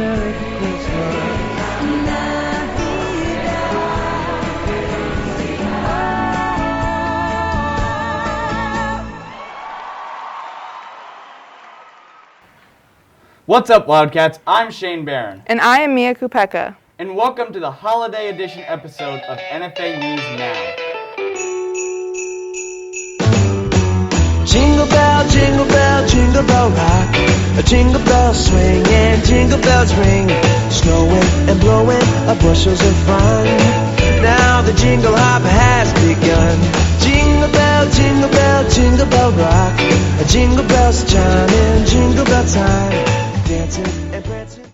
Merry Christmas. What's up, Wildcats? I'm Shane Barron. And I am Mia Kupeka. And welcome to the holiday edition episode of NFA News Now. Jingle bell, jingle bell, jingle bell rock. A jingle bell swing and jingle bells ring. Snowing and blowing up bushels of fun. Now the jingle hop has begun. Jingle bell, jingle bell, jingle bell rock. A jingle bells chiming, jingle bell time. Dancing and prancing.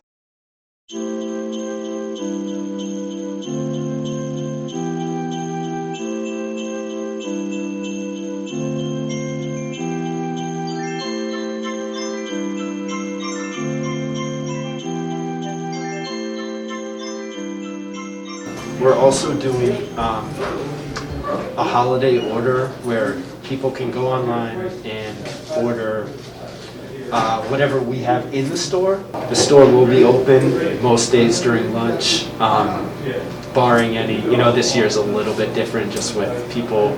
We're also doing a holiday order where people can go online and order whatever we have in the store. The store will be open most days during lunch, barring any, this year's a little bit different just with people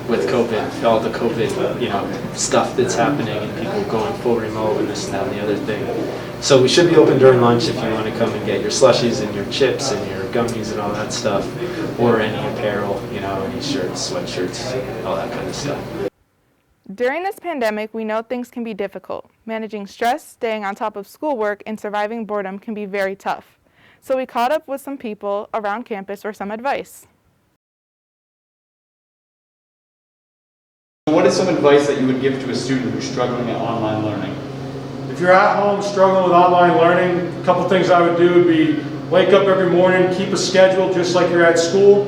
with COVID, all the COVID, stuff that's happening and people going full remote and this and that and the other thing. So we should be open during lunch if you want to come and get your slushies and your chips and your gummies and all that stuff, or any apparel, any shirts, sweatshirts, all that kind of stuff. During this pandemic, we know things can be difficult. Managing stress, staying on top of schoolwork, and surviving boredom can be very tough. So we caught up with some people around campus for some advice. What is some advice that you would give to a student who's struggling at online learning? If you're at home struggling with online learning, a couple things I would do would be wake up every morning, keep a schedule just like you're at school.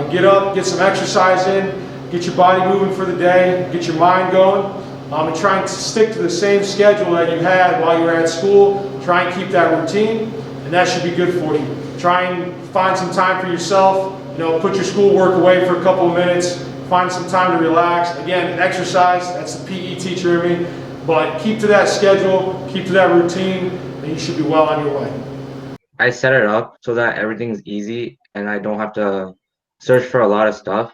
Get up, get some exercise in, get your body moving for the day, get your mind going, and try and stick to the same schedule that you had while you were at school. Try and keep that routine, and that should be good for you. Try and find some time for yourself. Put your schoolwork away for a couple of minutes. Find some time to relax. Again, exercise, that's the PE teacher in me. But keep to that schedule, keep to that routine, and you should be well on your way. I set it up so that everything's easy and I don't have to search for a lot of stuff.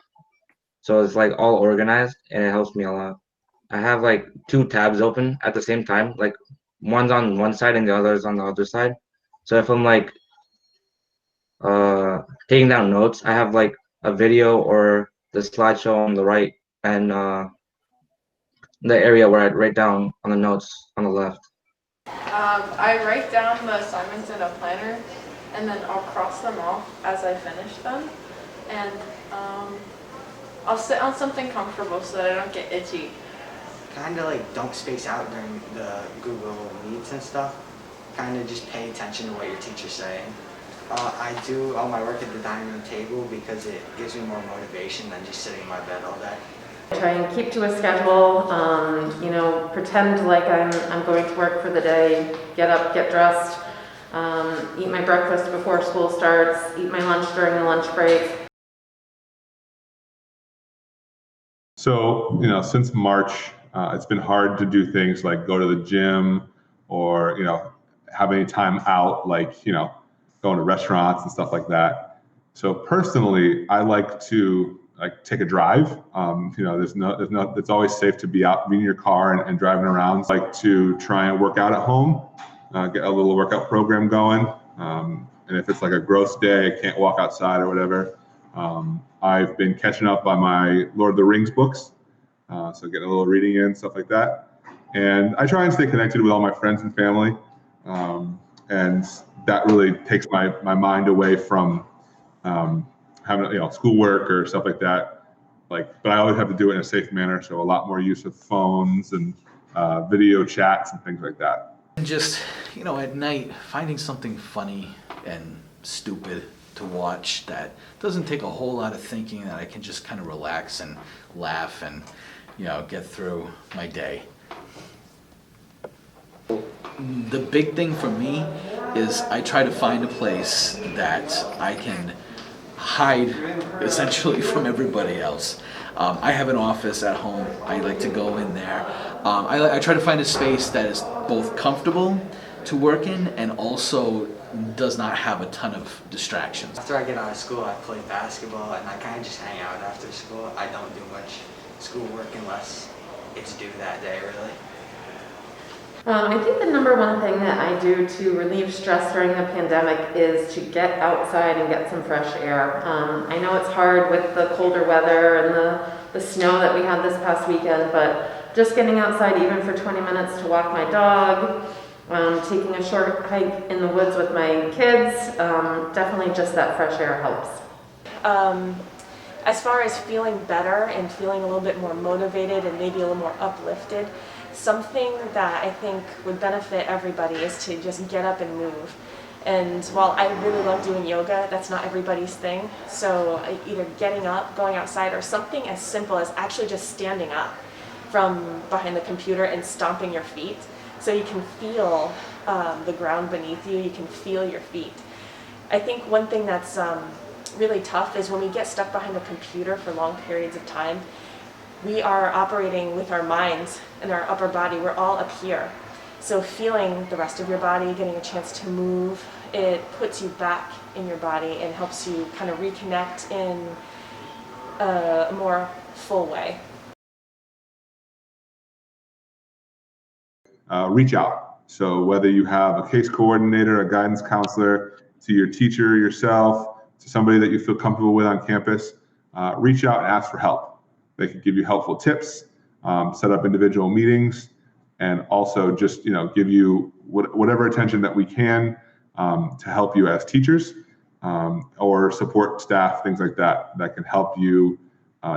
So it's like all organized and it helps me a lot. I have like 2 tabs open at the same time, like one's on one side and the other's on the other side. So if I'm like taking down notes, I have like a video or the slideshow on the right and the area where I'd write down on the notes on the left. I write down the assignments in a planner and then I'll cross them off as I finish them, and I'll sit on something comfortable so that I don't get itchy. Kind of like don't space out during the Google Meets and stuff. Kind of just pay attention to what your teacher's saying. I do all my work at the dining room table because it gives me more motivation than just sitting in my bed all day. Try and keep to a schedule, pretend like I'm going to work for the day, get up, get dressed, eat my breakfast before school starts, eat my lunch during the lunch break. So, since March, it's been hard to do things like go to the gym or, have any time out, like, going to restaurants and stuff like that. So personally, I like to take a drive. It's always safe to be out, be in your car and driving around. I like to try and work out at home, get a little workout program going. And if it's like a gross day, I can't walk outside or whatever. I've been catching up on my Lord of the Rings books. So getting a little reading in, stuff like that. And I try and stay connected with all my friends and family. And that really takes my mind away from having schoolwork or stuff like that. But I always have to do it in a safe manner, so a lot more use of phones and video chats and things like that. And just at night, finding something funny and stupid to watch that doesn't take a whole lot of thinking, that I can just kind of relax and laugh and get through my day. The big thing for me is I try to find a place that I can hide essentially from everybody else. I have an office at home. I like to go in there. I try to find a space that is both comfortable to work in, and also does not have a ton of distractions. After I get out of school, I play basketball and I kind of just hang out after school. I don't do much schoolwork unless it's due that day, really. I think the number one thing that I do to relieve stress during the pandemic is to get outside and get some fresh air. I know it's hard with the colder weather and the snow that we had this past weekend, but just getting outside even for 20 minutes to walk my dog, taking a short hike in the woods with my kids, definitely just that fresh air helps. As far as feeling better and feeling a little bit more motivated and maybe a little more uplifted, something that I think would benefit everybody is to just get up and move. And while I really love doing yoga, that's not everybody's thing. So either getting up, going outside, or something as simple as actually just standing up from behind the computer and stomping your feet. So you can feel the ground beneath you, you can feel your feet. I think one thing that's really tough is when we get stuck behind a computer for long periods of time, we are operating with our minds and our upper body. We're all up here. So feeling the rest of your body, getting a chance to move, it puts you back in your body and helps you kind of reconnect in a more full way. Reach out. So whether you have a case coordinator, a guidance counselor, to your teacher, yourself, to somebody that you feel comfortable with on campus, reach out and ask for help. They can give you helpful tips, set up individual meetings, and also just give you whatever attention that we can to help you as teachers or support staff, things like that, that can help you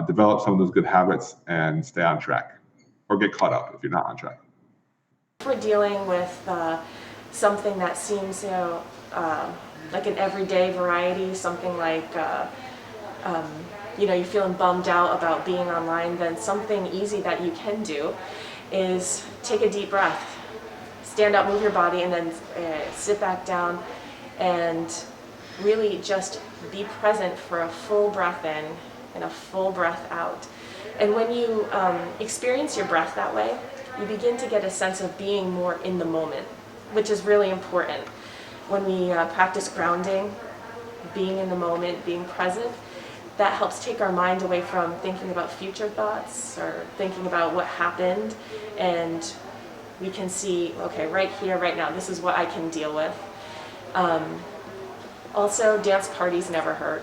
develop some of those good habits and stay on track or get caught up if you're not on track. If we're dealing with something that seems, like an everyday variety, something like, you're feeling bummed out about being online, then something easy that you can do is take a deep breath, stand up, move your body, and then sit back down and really just be present for a full breath in and a full breath out. And when you experience your breath that way, you begin to get a sense of being more in the moment, which is really important. When we practice grounding, being in the moment, being present, that helps take our mind away from thinking about future thoughts or thinking about what happened, and we can see, okay, right here, right now, this is what I can deal with. Also, dance parties never hurt.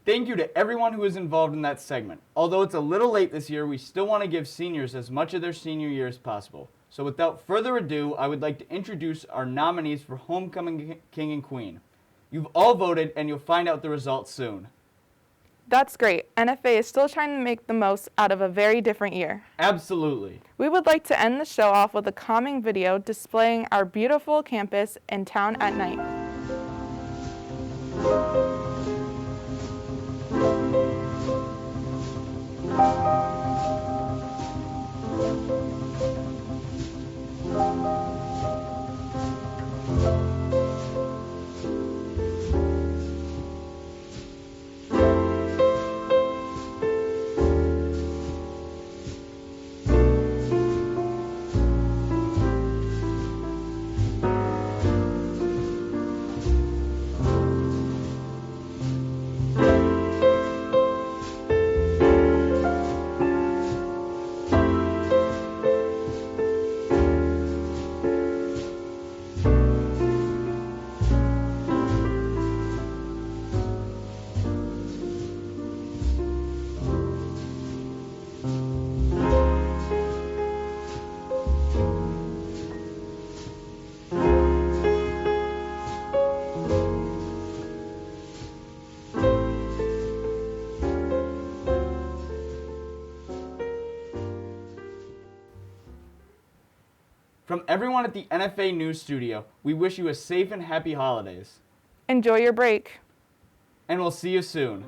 Thank you to everyone who was involved in that segment. Although it's a little late this year, we still want to give seniors as much of their senior year as possible. So without further ado, I would like to introduce our nominees for Homecoming King and Queen. You've all voted, and you'll find out the results soon. That's great. NFA is still trying to make the most out of a very different year. Absolutely. We would like to end the show off with a calming video displaying our beautiful campus and town at night. From everyone at the NFA News Studio, we wish you a safe and happy holidays. Enjoy your break. And we'll see you soon.